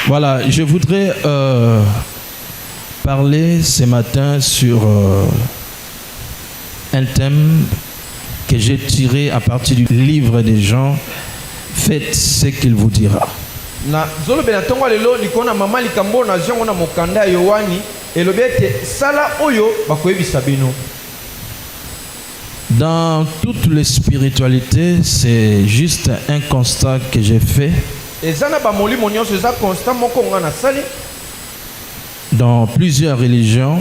Voilà, je voudrais parler ce matin sur un thème que j'ai tiré à partir du livre des Jean. Faites ce qu'il vous dira. Dans toutes les spiritualités, c'est juste un constat que j'ai fait. Dans plusieurs religions,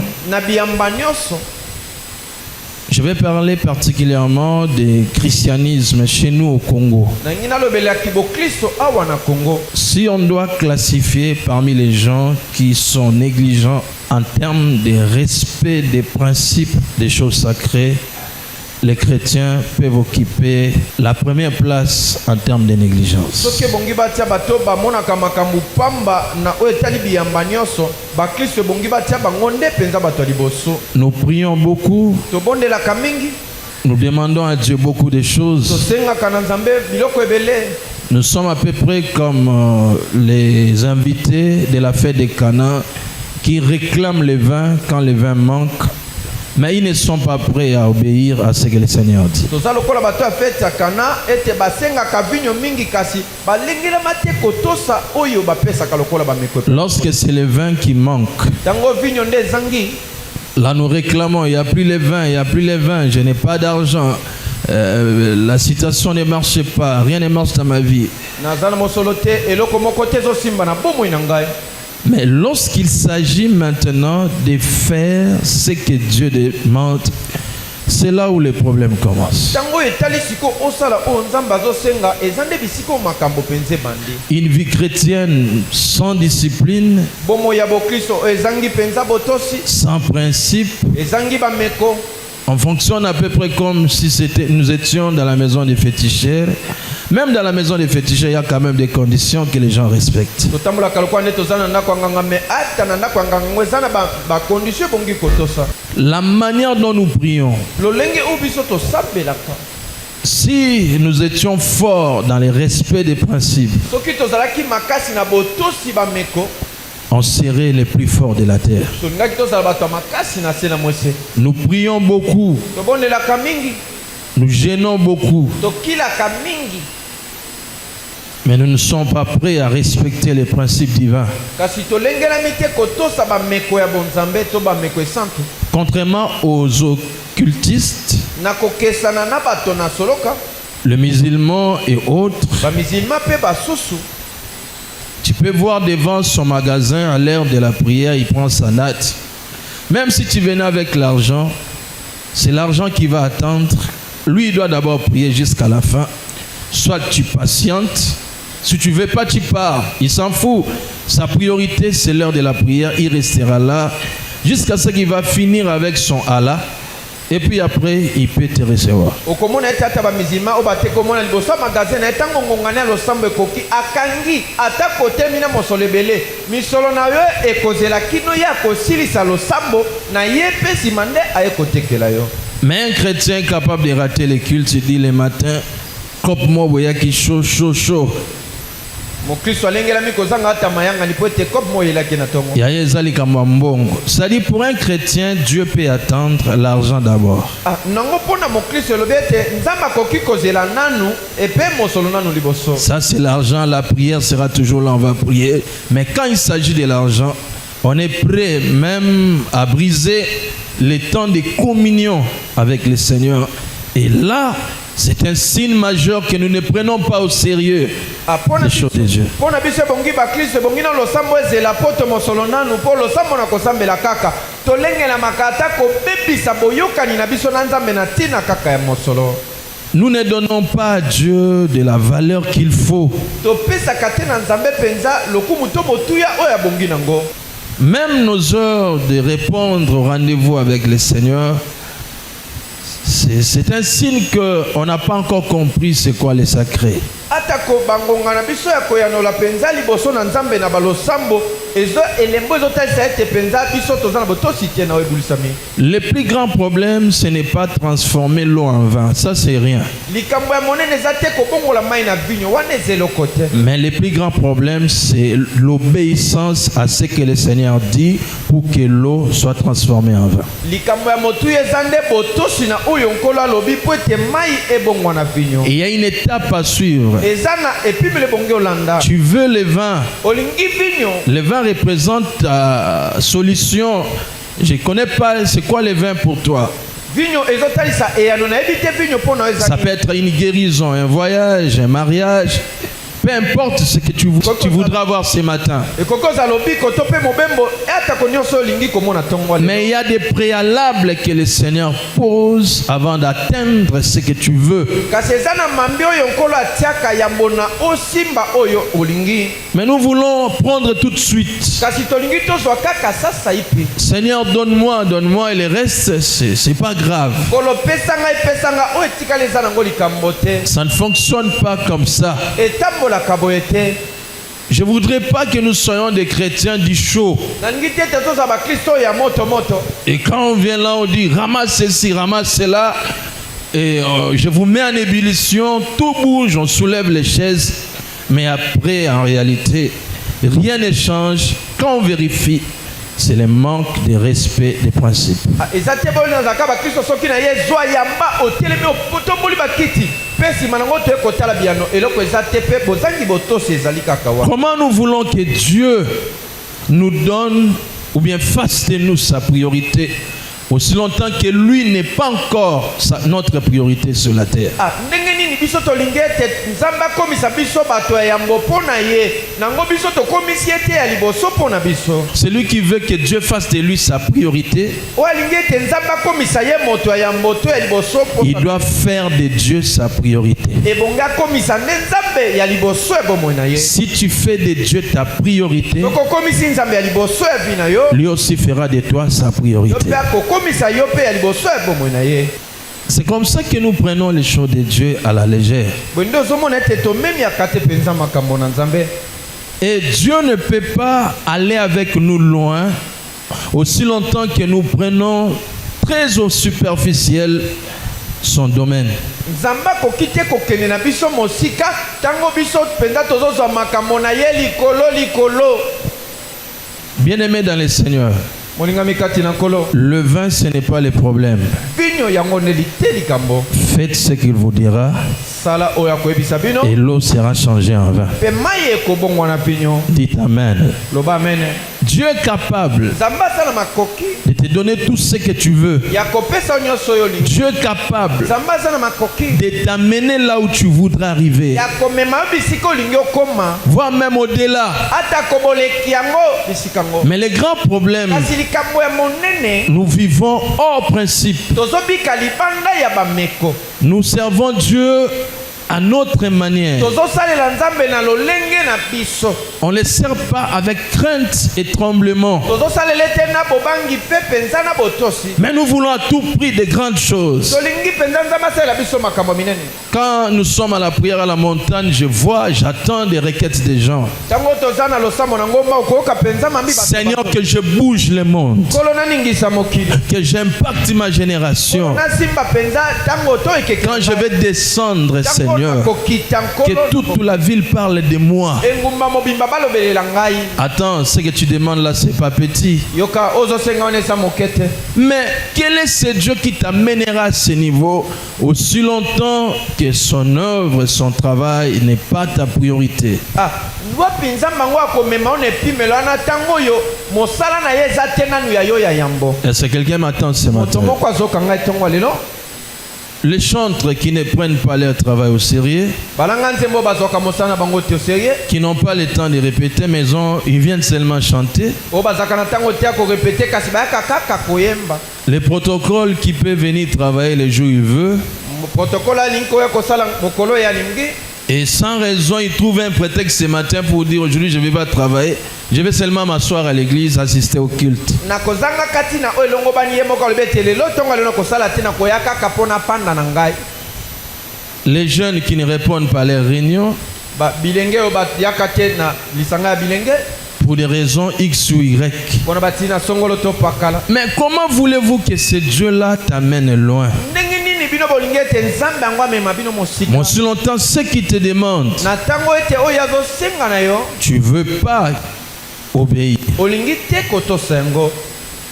je vais parler particulièrement du christianisme chez nous au Congo. Si on doit classifier parmi les gens qui sont négligents en termes de respect des principes des choses sacrées, les chrétiens peuvent occuper la première place en termes de négligence. Nous prions beaucoup. Nous demandons à Dieu beaucoup de choses. Nous sommes à peu près comme les invités de la fête des Cana qui réclament le vin quand le vin manque. Mais ils ne sont pas prêts à obéir à ce que le Seigneur dit. Lorsque c'est le vin qui manque, là nous réclamons, il n'y a plus le vin, il n'y a plus le vin, je n'ai pas d'argent, la situation ne marche pas, rien ne marche dans ma vie. Mais lorsqu'il s'agit maintenant de faire ce que Dieu demande, c'est là où les problèmes commencent. Une vie chrétienne sans discipline, sans principe, on fonctionne à peu près comme si nous étions dans la maison des féticheurs. Même dans la maison des féticheurs, il y a quand même des conditions que les gens respectent. La manière dont nous prions, si nous étions forts dans le respect des principes, on serait les plus forts de la terre. Nous prions beaucoup. Nous gênons beaucoup. Mais nous ne sommes pas prêts à respecter les principes divins. Contrairement aux occultistes, les musulmans et autres, tu peux voir devant son magasin à l'heure de la prière, il prend sa natte. Même si tu venais avec l'argent, c'est l'argent qui va attendre. Lui, il doit d'abord prier jusqu'à la fin. Soit tu patientes. Si tu ne veux pas, tu pars. Il s'en fout. Sa priorité, c'est l'heure de la prière. Il restera là jusqu'à ce qu'il va finir avec son Allah. Et puis après, il peut te recevoir. Mais un chrétien capable de rater les cultes, il dit le matin, cop moi voya qui chaud, chaud, chaud. C'est-à-dire pour un chrétien, Dieu peut attendre l'argent d'abord. Ça c'est l'argent, la prière sera toujours là, on va prier. Mais quand il s'agit de l'argent, on est prêt même à briser les temps de communion avec le Seigneur. Et là, c'est un signe majeur que nous ne prenons pas au sérieux les choses de Dieu. Nous ne donnons pas à Dieu de la valeur qu'il faut. Même nos heures de répondre au rendez-vous avec le Seigneur, c'est un signe qu'on n'a pas encore compris c'est quoi le sacré. Le plus grand problème, ce n'est pas transformer l'eau en vin. Ça, c'est rien. Mais le plus grand problème, c'est l'obéissance à ce que le Seigneur dit pour que l'eau soit transformée en vin. Et il y a une étape à suivre. Tu veux le vin. Le vin représente la solution. Je ne connais pas c'est quoi le vin pour toi. Ça peut être une guérison, un voyage, un mariage. Peu importe ce que tu voudras voir ce matin. Mais il y a des préalables que le Seigneur pose avant d'atteindre ce que tu veux. Mais nous voulons prendre tout de suite. Seigneur, donne-moi et le reste, c'est pas grave. Ça ne fonctionne pas comme ça. Je ne voudrais pas que nous soyons des chrétiens du chaud. Et quand on vient là, on dit ramasse ceci, ramasse cela. Et je vous mets en ébullition, tout bouge, on soulève les chaises. Mais après, en réalité, rien ne change. Quand on vérifie, c'est le manque de respect des principes. Comment nous voulons que Dieu nous donne ou bien fasse de nous sa priorité aussi longtemps que lui n'est pas encore notre priorité sur la terre? C'est lui qui veut que Dieu fasse de lui sa priorité. Il doit faire de Dieu sa priorité. Si tu fais de Dieu ta priorité, lui aussi fera de toi sa priorité. C'est comme ça que nous prenons les choses de Dieu à la légère. Et Dieu ne peut pas aller avec nous loin aussi longtemps que nous prenons très au superficiel son domaine. Bien-aimé dans le Seigneur, le vin, ce n'est pas le problème. Faites ce qu'il vous dira et l'eau sera changée en vin. Dites Amen. Dieu est capable de te donner tout ce que tu veux. Dieu est capable de t'amener là où tu voudras arriver, voire même au-delà. Mais le grand problème, nous vivons hors principe. Nous servons Dieu à notre manière. On ne le sert pas avec crainte et tremblement. Mais nous voulons à tout prix de grandes choses. Quand nous sommes à la prière à la montagne, j'attends des requêtes des gens. Seigneur, que je bouge le monde, que j'impacte ma génération. Quand je vais descendre, Seigneur, que toute la ville parle de moi. Attends, ce que tu demandes là, c'est pas petit. Mais quel est ce Dieu qui t'amènera à ce niveau aussi longtemps que son œuvre, son travail n'est pas ta priorité? Est-ce que quelqu'un m'attend ce matin? Les chantres qui ne prennent pas leur travail au sérieux, qui n'ont pas le temps de répéter, mais ils viennent seulement chanter. Les protocoles qui peuvent venir travailler les jours où il veut. Et sans raison, ils trouvent un prétexte ce matin pour dire aujourd'hui je ne vais pas travailler, je vais seulement m'asseoir à l'église, assister au culte. Les jeunes qui ne répondent pas à leurs réunions, pour des raisons X ou Y. Mais comment voulez-vous que ce Dieu-là t'amène loin? Bon, si longtemps, ce qui te demande, tu ne veux pas obéir.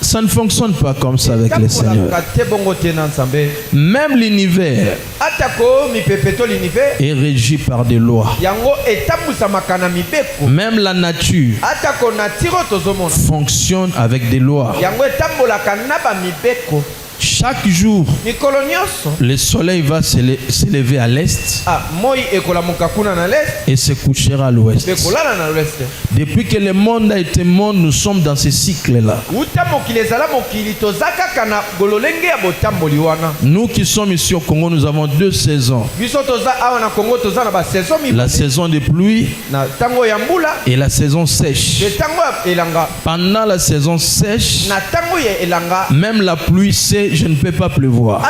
Ça ne fonctionne pas comme ça avec le Seigneur. Même l'univers est régi par des lois. Même la nature fonctionne avec des lois. Chaque jour, le soleil va s'élever à l'est et se couchera à l'ouest. Depuis que le monde a été monde, nous sommes dans ce cycle-là. Nous qui sommes ici au Congo, nous avons deux saisons. La saison de pluie et la saison sèche. Pendant la saison sèche, même la pluie sèche, je ne peux pas pleuvoir.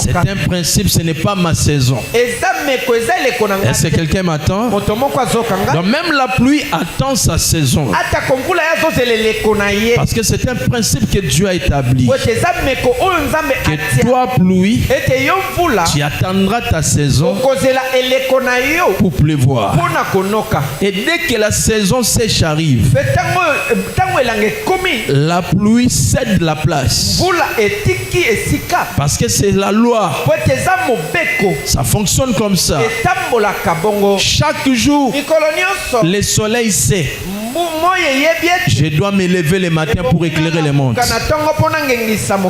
C'est un principe, ce n'est pas ma saison. Est-ce que quelqu'un m'attend? Donc même la pluie attend sa saison. Parce que c'est un principe que Dieu a établi. Que toi, pluie, tu attendras ta saison pour pleuvoir. Et dès que la saison sèche arrive, la pluie cède la place. Parce que c'est la loi. Ça fonctionne comme ça. Chaque jour, le soleil sait: je dois me lever le matin pour éclairer le monde.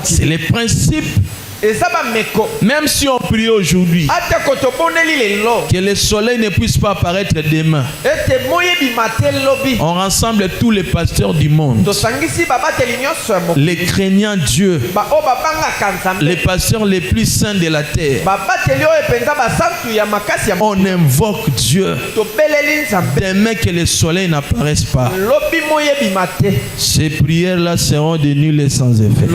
C'est le principe. Même si on prie aujourd'hui, que le soleil ne puisse pas apparaître demain, on rassemble tous les pasteurs du monde, les craignants Dieu, les pasteurs les plus saints de la terre. On invoque Dieu demain que le soleil n'apparaisse pas. Ces prières-là seront de nul et sans effet.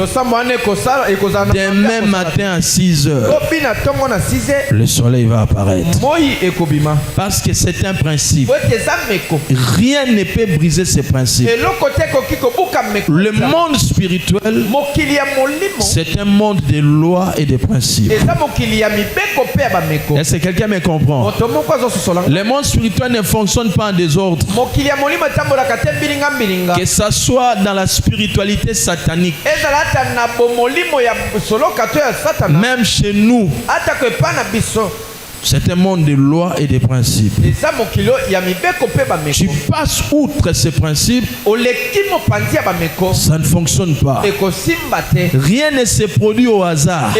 Demain matin à 6 heures, le soleil va apparaître. Parce que c'est un principe. Rien ne peut briser ce principe. Le monde spirituel, c'est un monde de lois et de principes. Est-ce que quelqu'un me comprend? Le monde spirituel ne fonctionne pas en désordre. Que ça soit dans la spiritualité satanique, même chez nous, c'est un monde de lois et de principes. Tu passes outre ces principes, ça ne fonctionne pas. Rien ne se produit au hasard.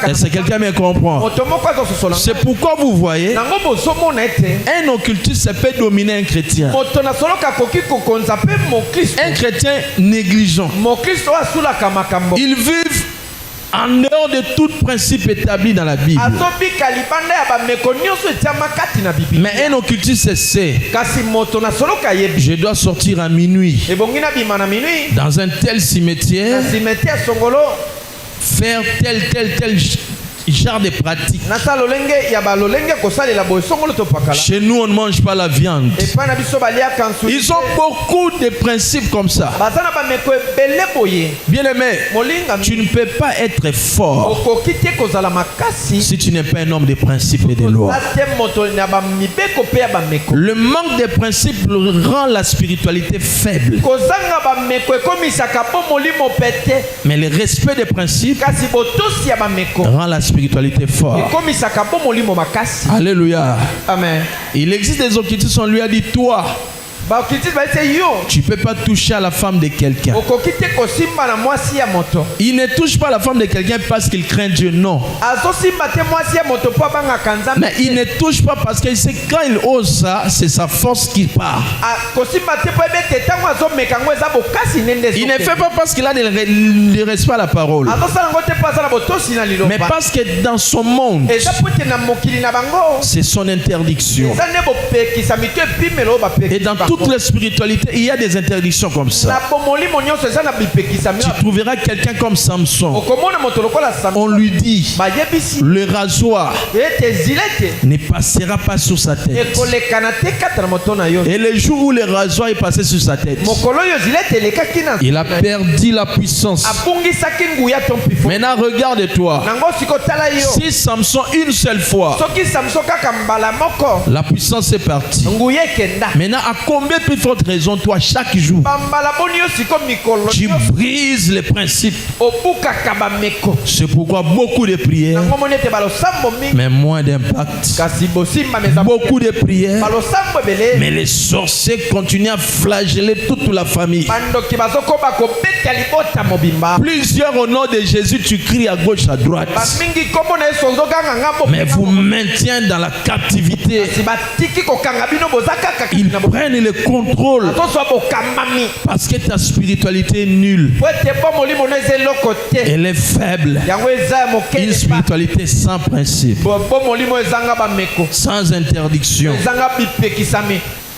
Est-ce que quelqu'un me comprend? C'est pourquoi vous voyez, un occultiste peut dominer un chrétien. Un chrétien négligent. Ils vivent en dehors de tout principe établi dans la Bible. Mais un occultiste sait: je dois sortir à minuit dans un tel cimetière, faire tel genre de pratique. Chez nous, on ne mange pas la viande. Ils ont beaucoup de principes comme ça. Bien aimé, tu ne peux pas être fort si tu n'es pas un homme de principes et de lois. Le manque de principes rend la spiritualité faible. Mais le respect des principes rend la spiritualité forte. Alléluia. Amen. Il existe des occultistes, on lui a dit: toi, tu ne peux pas toucher à la femme de quelqu'un. Il ne touche pas la femme de quelqu'un parce qu'il craint Dieu, non. Mais il ne touche pas parce qu'il sait que quand il ose ça, c'est sa force qui part. Il ne fait pas parce qu'il a de respect à la parole, mais parce que dans son monde, c'est son interdiction. Et dans toute toutes les spiritualités, il y a des interdictions comme ça. Tu trouveras quelqu'un comme Samson. On lui dit, le rasoir ne passera pas sur sa tête. Et le jour où le rasoir est passé sur sa tête, il a perdu la puissance. Maintenant, regarde-toi. Si Samson une seule fois, la puissance est partie. Maintenant, à combien plus forte raison, toi, chaque jour, tu brises les principes. C'est pourquoi beaucoup de prières, mais moins d'impact. Beaucoup de prières, mais les sorciers continuent à flageller toute la famille. Plusieurs au nom de Jésus, tu cries à gauche, à droite. Mais vous maintiennent dans la captivité. Ils prennent le contrôle parce que ta spiritualité est nulle. Elle est faible. Une spiritualité sans principe, sans interdiction.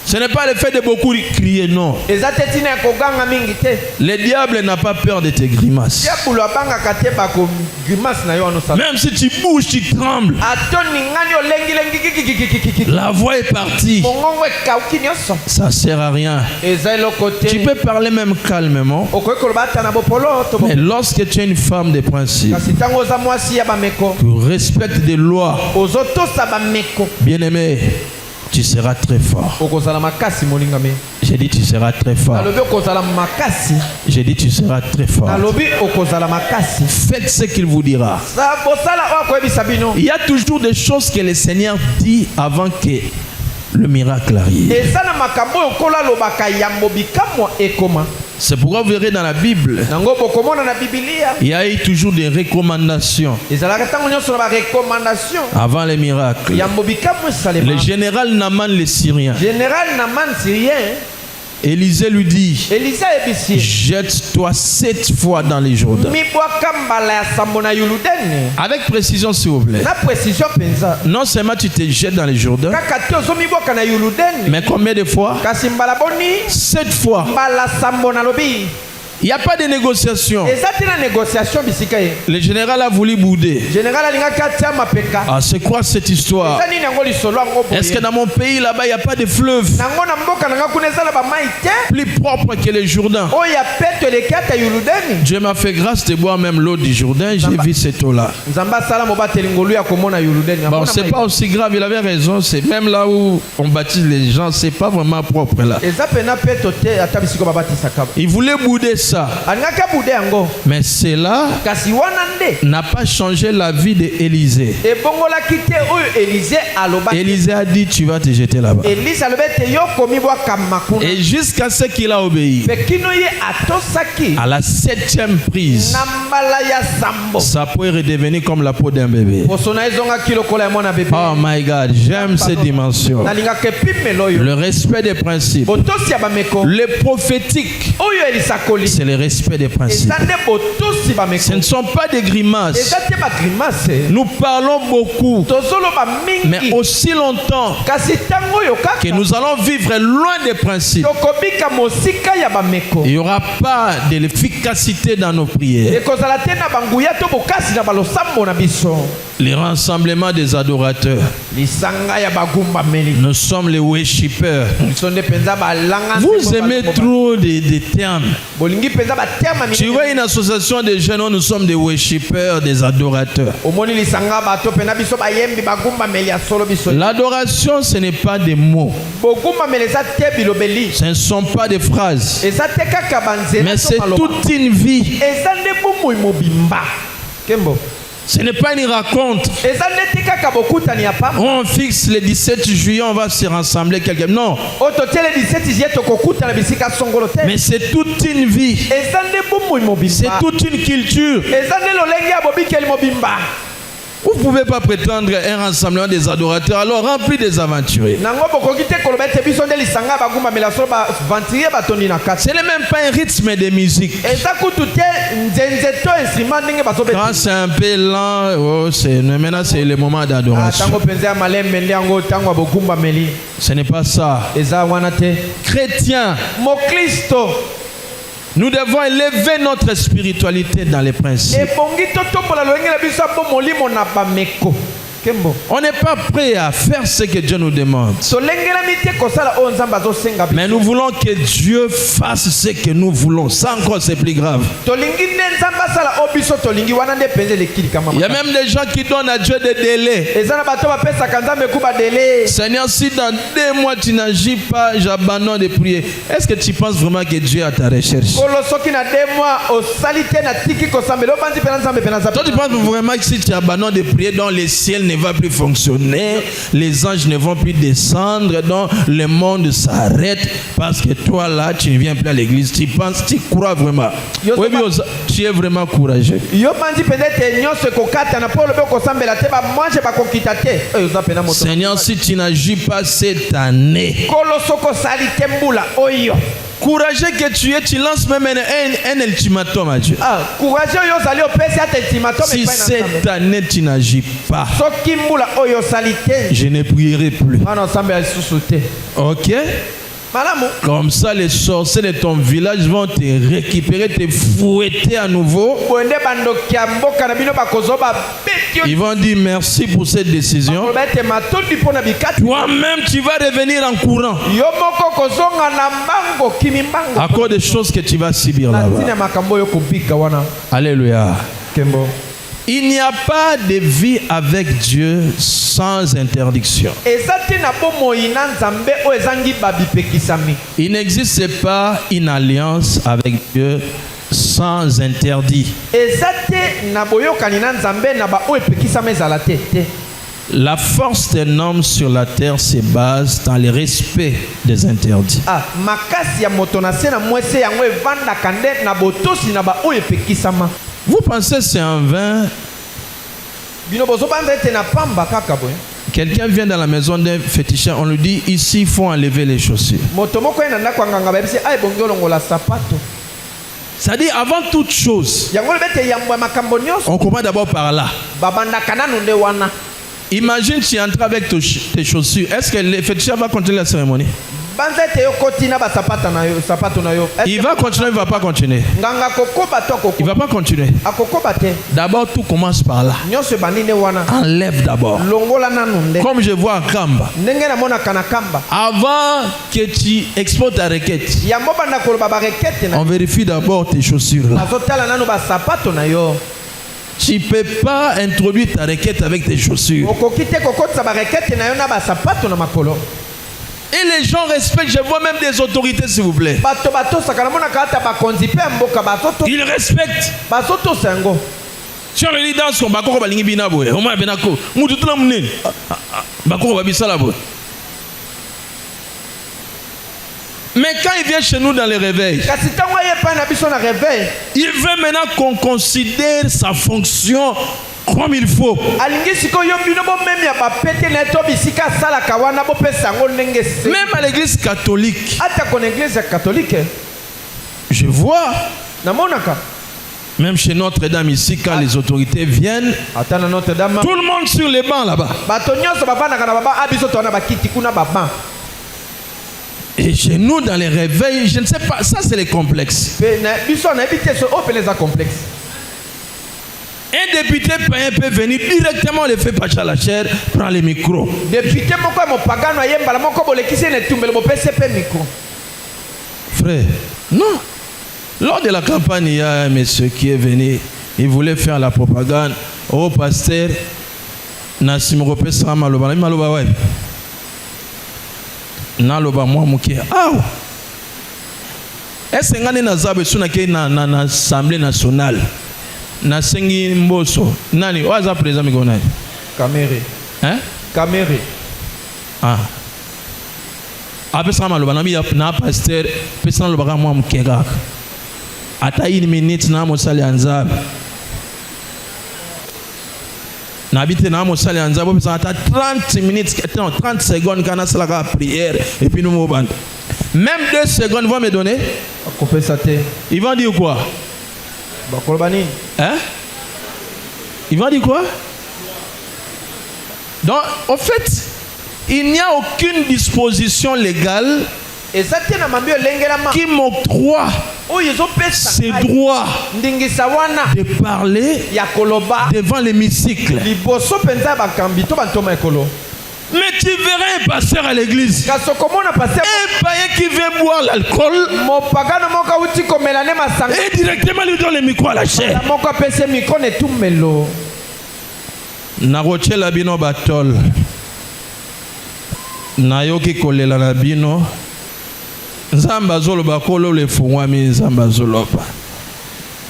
Ce n'est pas le fait de beaucoup crier, non. Le diable n'a pas peur de tes grimaces. Même si tu bouges, tu trembles. La voix est partie. Ça ne sert à rien. Tu peux parler même calmement. Mais lorsque tu es une femme de principe, tu respectes des lois, bien-aimé, tu seras très fort. J'ai dit tu seras très fort. J'ai dit tu seras très fort. Faites ce qu'il vous dira. Il y a toujours des choses que le Seigneur dit avant que le miracle arrive. C'est pourquoi vous verrez dans la Bible, il y a eu toujours des recommandations avant les miracles. Le général Naaman le Syrien, Élisée lui dit, jette-toi 7 fois dans les Jourdains. Avec précision s'il vous plaît. Non seulement tu te jettes dans les Jours-Dains, mais combien de fois? 7 fois. Il n'y a pas de négociation. Le général a voulu bouder. Ah, c'est quoi cette histoire? Est-ce que dans mon pays là-bas il n'y a pas de fleuve plus propre que le Jourdain? Dieu m'a fait grâce de boire même l'eau du Jourdain. J'ai vu cette eau-là. Bon, c'est pas aussi grave. Il avait raison. C'est même là où on baptise les gens, c'est pas vraiment propre là. Il voulait bouder ça. Mais cela n'a pas changé la vie d'Élisée. Élisée a dit tu vas te jeter là-bas. Et jusqu'à ce qu'il a obéi, à la 7e prise, sa peau est redevenue comme la peau d'un bébé. Oh my God, j'aime cette dimension. Le respect des principes. Le prophétique, c'est le respect des principes. Ce ne sont pas des grimaces. Nous parlons beaucoup, mais aussi longtemps que nous allons vivre loin des principes, il n'y aura pas de l'efficacité dans nos prières. Les rassemblements des adorateurs, nous sommes les worshipers. Vous aimez trop des termes. Tu vois une association de jeunes, nous sommes des worshipers, des adorateurs. L'adoration, ce n'est pas des mots. Ce ne sont pas des phrases. Mais c'est toute une vie. Ce n'est pas une rencontre. On fixe le 17 juillet, on va se rassembler quelque part. Non. Mais c'est toute une vie. C'est toute une culture. Vous ne pouvez pas prétendre un rassemblement des adorateurs alors rempli des aventuriers. Ce n'est même pas un rythme de musique. Quand c'est un peu lent, maintenant c'est le moment d'adoration. Ce n'est pas ça. Chrétien, nous devons élever notre spiritualité dans les principes. On n'est pas prêt à faire ce que Dieu nous demande. Mais nous voulons que Dieu fasse ce que nous voulons. Ça encore c'est plus grave. Il y a même des gens qui donnent à Dieu des délais. Seigneur, si dans 2 mois tu n'agis pas, j'abandonne de prier. Est-ce que tu penses vraiment que Dieu est à ta recherche? Toi tu penses vraiment que si tu abandonnes de prier dans les ciels ne va plus fonctionner, les anges ne vont plus descendre, donc le monde s'arrête parce que toi là tu ne viens plus à l'église. Tu penses, tu crois vraiment? Oui, tu es vraiment courageux. Seigneur, si tu n'agis pas cette année, courageux que tu es, tu lances même un ultimatum à Dieu. Si cette année tu n'agis pas, je ne prierai plus. Ok? Comme ça, les sorciers de ton village vont te récupérer, te fouetter à nouveau. Ils vont dire merci pour cette décision. Toi-même, tu vas revenir en courant à cause des choses que tu vas subir là-bas. Alléluia. Il n'y a pas de vie avec Dieu sans interdiction. Il n'existe pas une alliance avec Dieu sans interdit. La force d'un homme sur la terre se base dans le respect des interdits. Vous pensez c'est en vain? Quelqu'un vient dans la maison d'un féticheur, on lui dit ici il faut enlever les chaussures. C'est-à-dire avant toute chose, on commence d'abord par là. Imagine tu entres avec tes chaussures. Est-ce que le féticheur va continuer la cérémonie? Il va continuer, il ne va pas continuer. Il ne va pas continuer. D'abord, tout commence par là. Enlève d'abord. Comme je vois en Kamba. Avant que tu exposes ta requête, on vérifie d'abord tes chaussures là. Tu ne peux pas introduire ta requête avec tes chaussures. Et les gens respectent, je vois même des autorités s'il vous plaît. Ils respectent. Si on le dit dans son bakoko balingi binabo, on m'a benako. Mutu tula mnen. Bakoko babisala bo. Mais quand il vient chez nous dans les réveils, il veut maintenant qu'on considère sa fonction comme il faut. Même à l'église catholique, je vois, même chez Notre-Dame ici, quand les autorités viennent, tout le monde sur les bancs là-bas. Et chez nous, dans les réveils, je ne sais pas, ça c'est les complexes. Un député païen peut venir directement, le fait Pacha la chair, prend le micro. Frère, non. Lors de la campagne, il y a un monsieur qui est venu, il voulait faire la propagande au pasteur Nassim Ropé Samaloba. Maloba ouais. Naloba moi muke. Ah. Est-ce que ngane nazabe sunake na Assemblée nationale? Na sengi mboso. Nani waza président migona? Kamere. Hein? Kamere. Ah. Après ça maloba na pasteur pesa loba moi muke gaka. Ata une minute na mosali anzabe. N'habite na mosali anzabo pesa 30 minutes, 30 secondes quand on a la prière et puis nous mouvons. Même 2 secondes vont me donner. Ils vont dire quoi? Hein? Ils vont dire quoi? Donc, en fait, il n'y a aucune disposition légale qui m'octroie ce droit de parler devant l'hémicycle. Mais tu verras un pasteur à l'église, un païen qui veut boire l'alcool et directement lui donne le micro à la chair. Naroche la bino batol nayoki kolela na bino nzamba zoloba kolo le fungwami nzamba zoloba.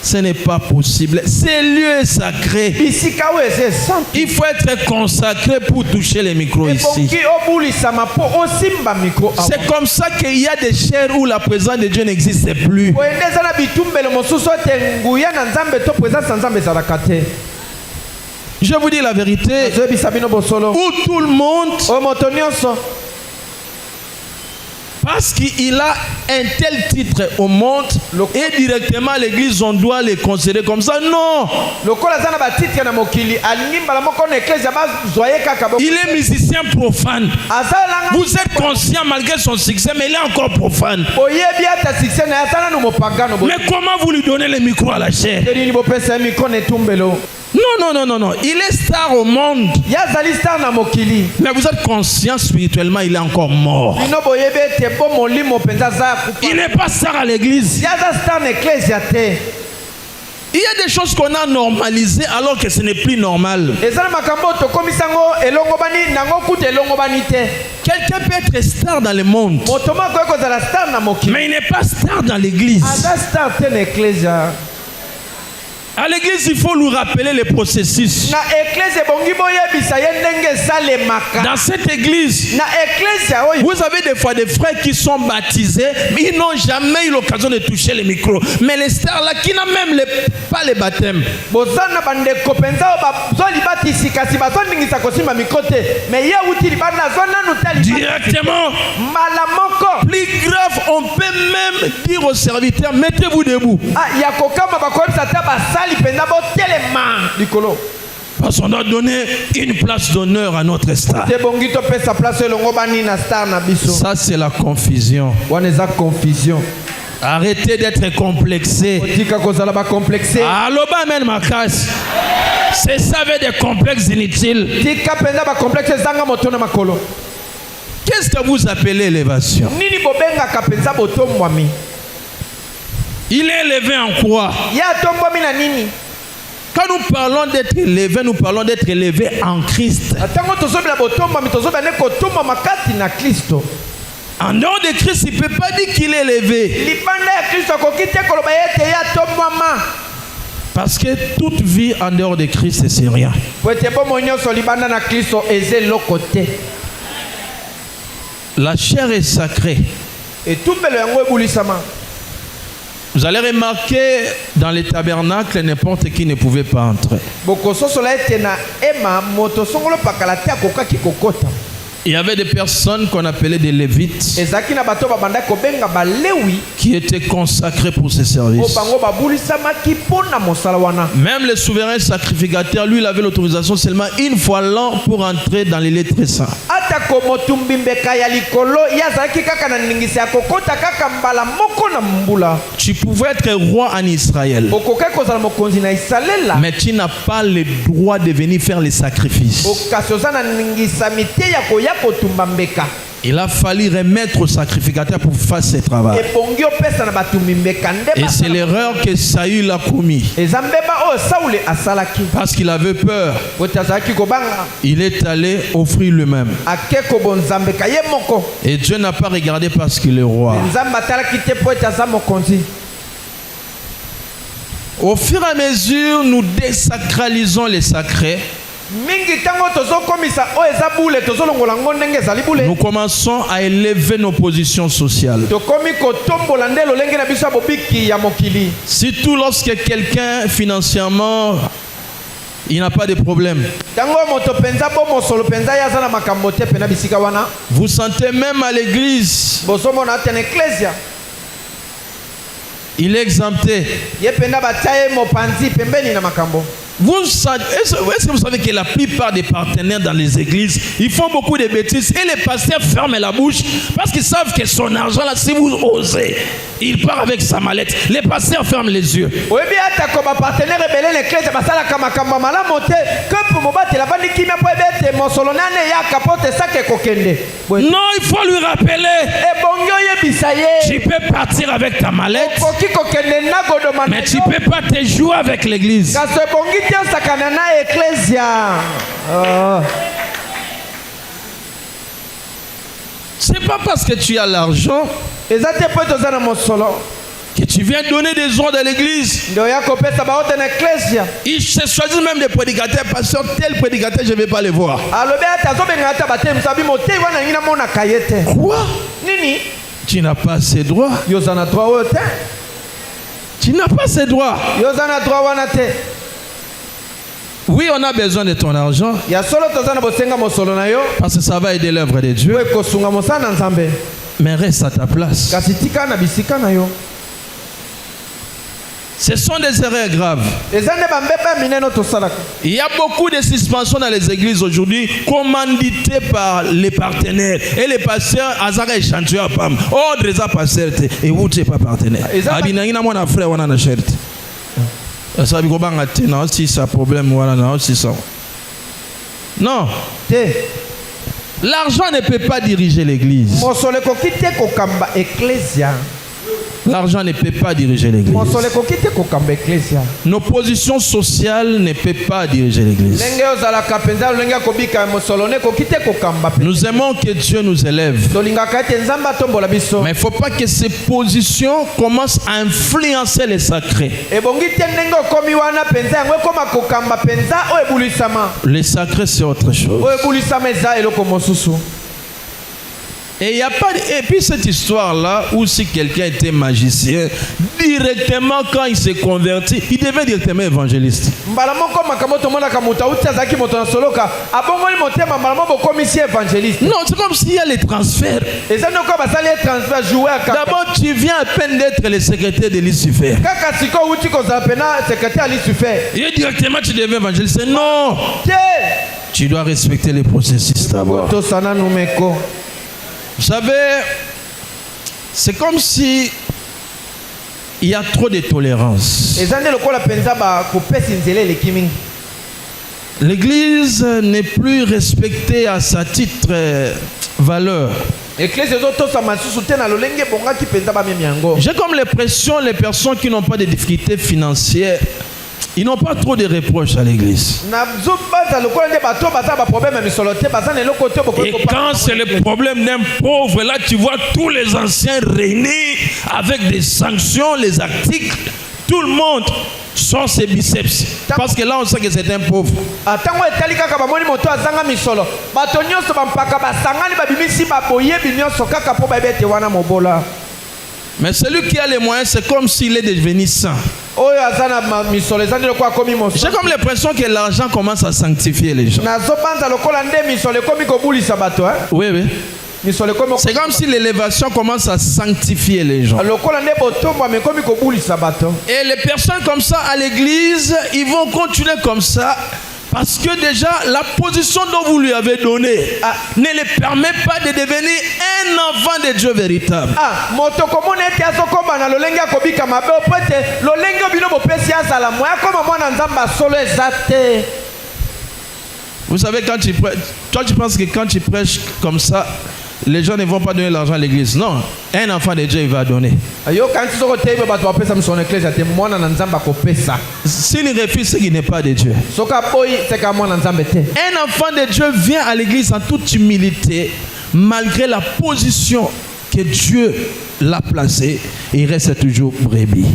Ce n'est pas possible. Ce lieu est sacré. Il faut être consacré pour toucher les micros ici. C'est comme ça qu'il y a des chaires où la présence de Dieu n'existe plus. Je vous dis la vérité. Où tout le monde, parce qu'il a un tel titre au monde, et directement l'église, on doit les considérer comme ça. Non. Il est musicien profane. Vous êtes conscient malgré son succès, mais il est encore profane. Mais comment vous lui donnez le micro à la chair? Non. Il est star au monde. Mais vous êtes conscient spirituellement, il est encore mort. Il n'est pas star à l'église. Il y a des choses qu'on a normalisées alors que ce n'est plus normal. Quelqu'un peut être star dans le monde, mais il n'est pas star dans l'église. À l'église, il faut lui rappeler les processus. Dans cette église, vous avez des fois des frères qui sont baptisés, mais ils n'ont jamais eu l'occasion de toucher le micro. Mais les stars là, qui n'ont même pas les baptêmes. Directement, plus grave, on peut même dire aux serviteurs, mettez-vous debout. Parce qu'on doit donner une place d'honneur à notre star. Ça, c'est la confusion. Arrêtez d'être complexé. C'est ça avec des complexes inutiles. Qu'est-ce que vous appelez élévation? Il est élevé en quoi? Quand nous parlons d'être élevé, nous parlons d'être élevé en Christ. En dehors de Christ, il ne peut pas dire qu'il est élevé. Parce que toute vie en dehors de Christ, c'est rien. La chair est sacrée. Vous allez remarquer dans les tabernacles, n'importe qui ne pouvait pas entrer. Il y avait des personnes qu'on appelait des lévites qui étaient consacrés pour ce service. Même le souverain sacrificateur, lui, il avait l'autorisation seulement une fois l'an pour entrer dans les lieux très saints. Tu pouvais être roi en Israël, mais tu n'as pas le droit de venir faire les sacrifices. Il a fallu remettre au sacrificateur pour faire ce travail. Et c'est l'erreur que Saül a commis. Parce qu'il avait peur. Il est allé offrir lui-même. Et Dieu n'a pas regardé parce qu'il est roi. Au fur et à mesure, nous désacralisons les sacrés. Nous commençons à élever nos positions sociales. Surtout lorsque quelqu'un financièrement il n'a pas de problème. Vous sentez même à l'église, il est exempté. Est-ce que vous savez que la plupart des partenaires dans les églises, ils font beaucoup de bêtises et les pasteurs ferment la bouche parce qu'ils savent que son argent là, si vous osez, il part avec sa mallette. Les pasteurs ferment les yeux. Non, il faut lui rappeler. Tu peux partir avec ta mallette, mais tu ne peux pas te jouer avec l'église. C'est pas parce que tu as l'argent que tu viens donner des ordres à l'église. Ils se choisissent même des prédicateurs. Pasteur, tel prédicateur, je ne vais pas les voir. Quoi? Tu n'as pas ces droits. Tu n'as pas ces droits. Oui, on a besoin de ton argent parce que ça va aider l'œuvre de Dieu. Mais reste à ta place. Ce sont des erreurs graves. Il y a beaucoup de suspensions dans les églises aujourd'hui, commanditées par les partenaires. Et les pasteurs, Azara et Chantua Pam. Oh, déjà pasteur, et vous, tu n'es pas partenaire. Abinangina, mon frère, on a un shirt. Ça veut dire non, si ça problème, voilà, non, si ça. Non. L'argent ne peut pas diriger l'église. L'argent ne peut pas diriger l'église. Nos positions sociales ne peuvent pas diriger l'église. Nous aimons que Dieu nous élève. Mais il ne faut pas que ces positions commencent à influencer les sacrés. Les sacrés, c'est autre chose. Et il y a pas et puis cette histoire là où si quelqu'un était magicien, directement quand il s'est converti, il devait directement évangéliste. Non, c'est comme s'il y a les transferts. D'abord tu viens à peine d'être le secrétaire de Lucifer. Et directement tu deviens évangéliste. Non. Tu dois respecter les processus d'abord. Vous savez, c'est comme si il y a trop de tolérance. L'église n'est plus respectée à sa titre valeur. J'ai comme l'impression les personnes qui n'ont pas de difficultés financières, ils n'ont pas trop de reproches à l'église. Et quand c'est le problème d'un pauvre, là tu vois tous les anciens réunis avec des sanctions, les articles, tout le monde sort ses biceps. Parce que là on sait que c'est un pauvre. Mais celui qui a les moyens, c'est comme s'il est devenu saint. J'ai comme l'impression que l'argent commence à sanctifier les gens. Oui, oui. C'est comme si l'élévation commence à sanctifier les gens. Et les personnes comme ça à l'église, ils vont continuer comme ça. Parce que déjà, la position dont vous lui avez donnée ne le permet pas de devenir un enfant de Dieu véritable. Vous savez, quand tu prêches, toi tu penses que quand tu prêches comme ça, les gens ne vont pas donner l'argent à l'église. Non, un enfant de Dieu, il va donner. S'il refuse, c'est qu'il n'est pas de Dieu. Un enfant de Dieu vient à l'église en toute humilité, malgré la position que Dieu l'a placé, il reste toujours brebis.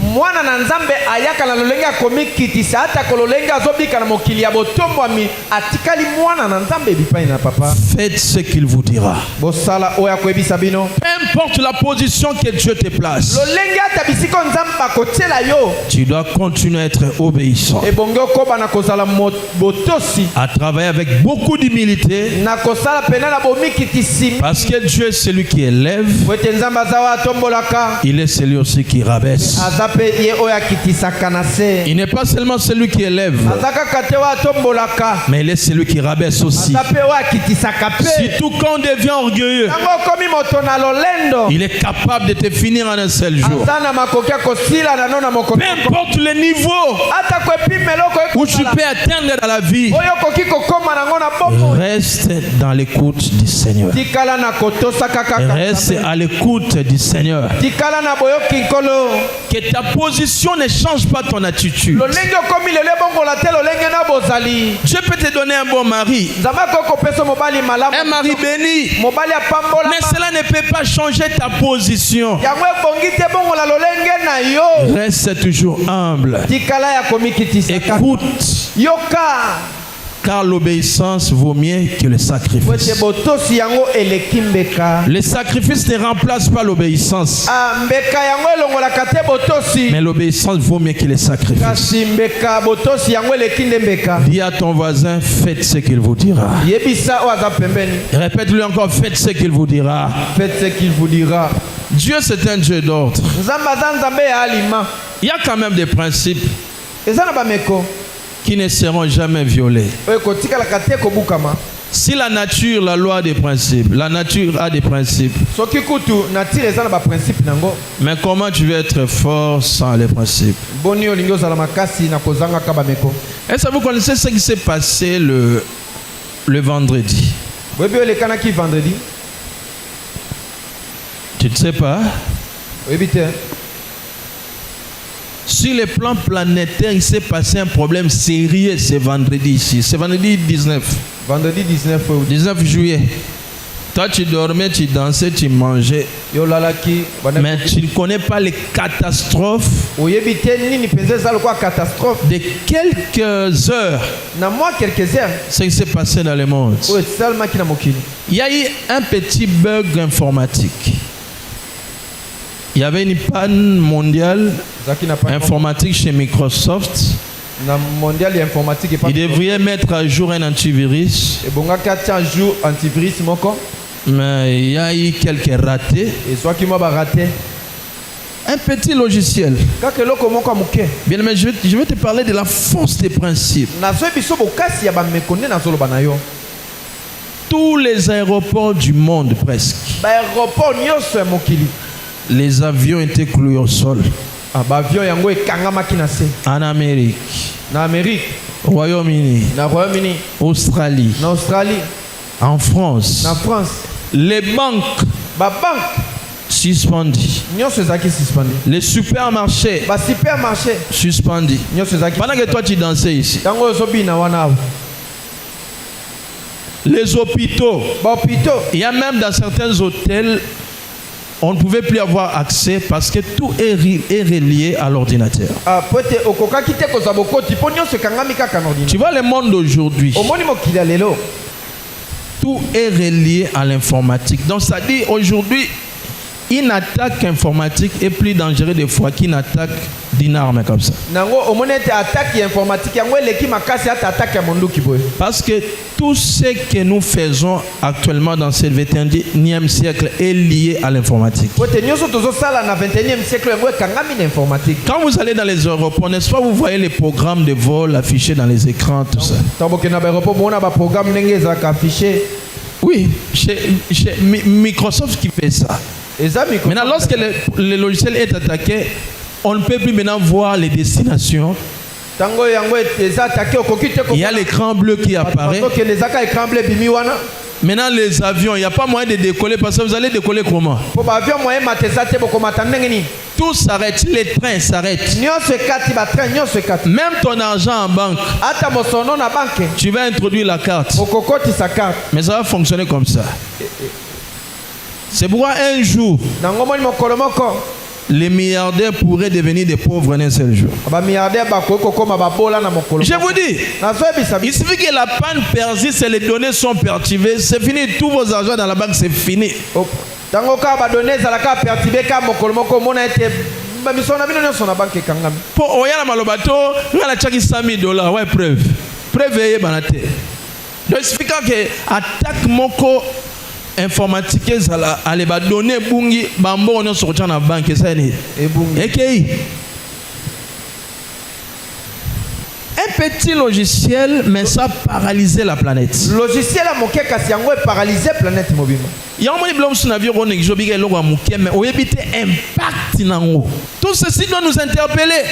Faites ce qu'il vous dira. Peu importe la position que Dieu te place, tu dois continuer à être obéissant, à travailler avec beaucoup d'humilité, parce que Dieu est celui qui élève, il est celui aussi qui rabaisse. Il n'est pas seulement celui qui élève, mais il est celui qui rabaisse aussi. Surtout quand on devient orgueilleux, il est capable de te finir en un seul jour. Peu importe le niveau où tu peux atteindre dans la vie, reste dans l'écoute du Seigneur. Reste à l'écoute du Seigneur. Que ta position ne change pas ton attitude. Dieu peut te donner un bon mari, un mari béni, mais cela ne peut pas changer ta position. Reste toujours humble. Écoute. Car l'obéissance vaut mieux que le sacrifice. Le sacrifice ne remplace pas l'obéissance, mais l'obéissance vaut mieux que le sacrifice. Dis à ton voisin, faites ce qu'il vous dira. Répète-lui encore, faites ce qu'il vous dira. Faites ce qu'il vous dira. Dieu, c'est un Dieu d'ordre. Il y a quand même des principes qui ne seront jamais violés. Si la nature, la loi des principes, la nature a des principes. Mais comment tu veux être fort sans les principes? Est-ce que vous connaissez ce qui s'est passé le vendredi? Tu ne sais pas? Sur le plan planétaire, il s'est passé un problème sérieux ce vendredi ici. C'est vendredi 19. Vendredi 19. 19 juillet. Toi, tu dormais, tu dansais, tu mangeais. Mais tu ne connais pas les catastrophes de quelques heures. Ce qui s'est passé dans le monde. Il y a eu un petit bug informatique. Il y avait une panne mondiale informatique chez Microsoft. Il devrait mettre à jour un antivirus. Mais il y a eu quelques ratés. Un petit logiciel. Bien, mais je vais te parler de la force des principes. Tous les aéroports du monde presque, les avions étaient cloués au sol. En Amérique, Royaume-Uni, Australie, en France, les banques suspendues, les supermarchés suspendus. Pendant que toi tu dansais ici, les hôpitaux, il y a même dans certains hôtels, on ne pouvait plus avoir accès parce que tout est relié à l'ordinateur. Tu vois le monde d'aujourd'hui, tout est relié à l'informatique. Donc ça dit aujourd'hui, une attaque informatique est plus dangereuse des fois qu'une attaque d'une arme comme ça. Parce que tout ce que nous faisons actuellement dans ce 21e siècle est lié à l'informatique. Quand vous allez dans les aéroports, n'est-ce pas, vous voyez les programmes de vol affichés dans les écrans, tout ça. Oui, chez Microsoft qui fait ça. Maintenant, lorsque le logiciel est attaqué, on ne peut plus maintenant voir les destinations. Il y a l'écran bleu qui apparaît. Maintenant, les avions, il n'y a pas moyen de décoller parce que vous allez décoller comment? Tout s'arrête, les trains s'arrêtent. Même ton argent en banque, tu vas introduire la carte. Mais ça va fonctionner comme ça. C'est pourquoi un jour, les milliardaires pourraient devenir des pauvres en un seul jour. Je vous dis, il suffit que la panne persiste et les données sont perturbées, c'est fini, tous vos argent dans la banque, c'est fini. Pour oyana malobato, ngala chaki $100, ouais preuve. Preuve est banate. Donc il suffit que attaque moko informatique allez ba donner bungi bambo on sortir na banque ça ni. Un petit logiciel, mais ça a paralysé la planète. Logiciel a moqué kasi yango paralysé la planète mobile. Il y a un moment où on a vu qu'on exobique le roi moqué, mais on évite impact nango. Tout ceci doit nous interpeller.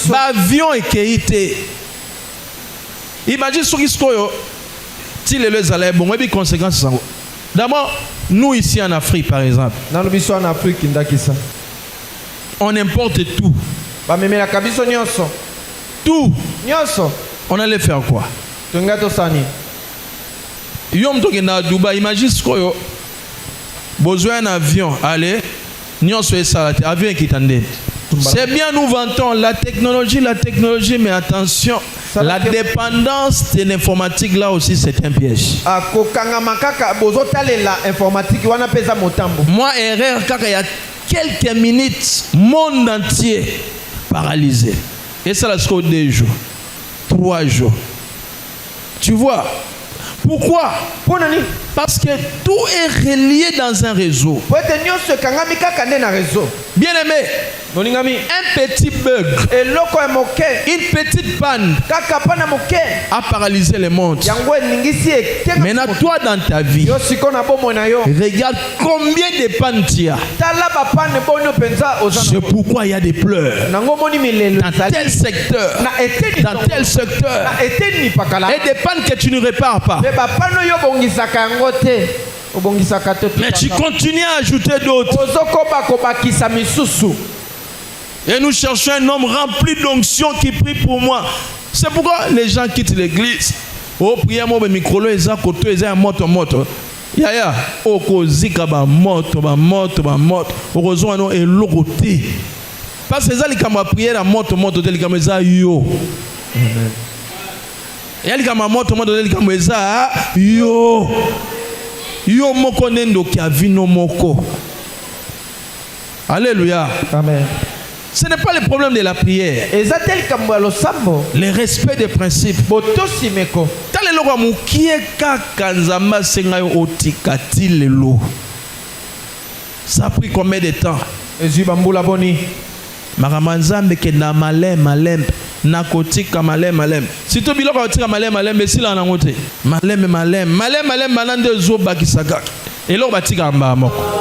L'avion est quitté. Imagine ce qui se passe. Si les allèves, bon, et puis conséquences. D'abord, nous ici en Afrique, par exemple. On importe tout. Tout. On allait faire quoi? Yom tokenda Dubaï, imagine ce qu'on a besoin d'un avion. Allez, nous sommes avion qui t'endette. C'est bien, nous vantons la technologie, mais attention, la dépendance de l'informatique là aussi c'est un piège. Moi, erreur, car il y a quelques minutes, monde entier paralysé. Et ça, la score 2 jours, 3 jours. Tu vois? Pourquoi? Parce que tout est relié dans un réseau. Bien aimé, un petit bug, une petite panne a paralysé le monde. Maintenant, toi dans ta vie, regarde combien de pannes tu as. C'est pourquoi il y a des pleurs dans tel secteur, dans tel secteur, et des pannes que tu ne répares pas. Mais tu continues à ajouter d'autres. Et nous cherchons un homme rempli d'onction qui prie pour moi. C'est pourquoi les gens quittent l'église. Oh, priez moi, le micro, ils ont côté, ils ont moto. Yaya, oh, kozika ba moto. Heureusement, non, et l'autre. Parce que ça, ils ont prié la moto, ils ont dit yo. Amen. Et elle comme moto ils ont dit yo. Yo moko nendo kia vino moko. Alléluia. Amen. Ce n'est pas le problème de la prière. Le respect des principes. Ça a pris combien de temps? Maramanzambe ke na malem nakotika malem. Si to biloko otika malem esila na ngote. Malem manande zo bakisaka. Elo batika mbamoko.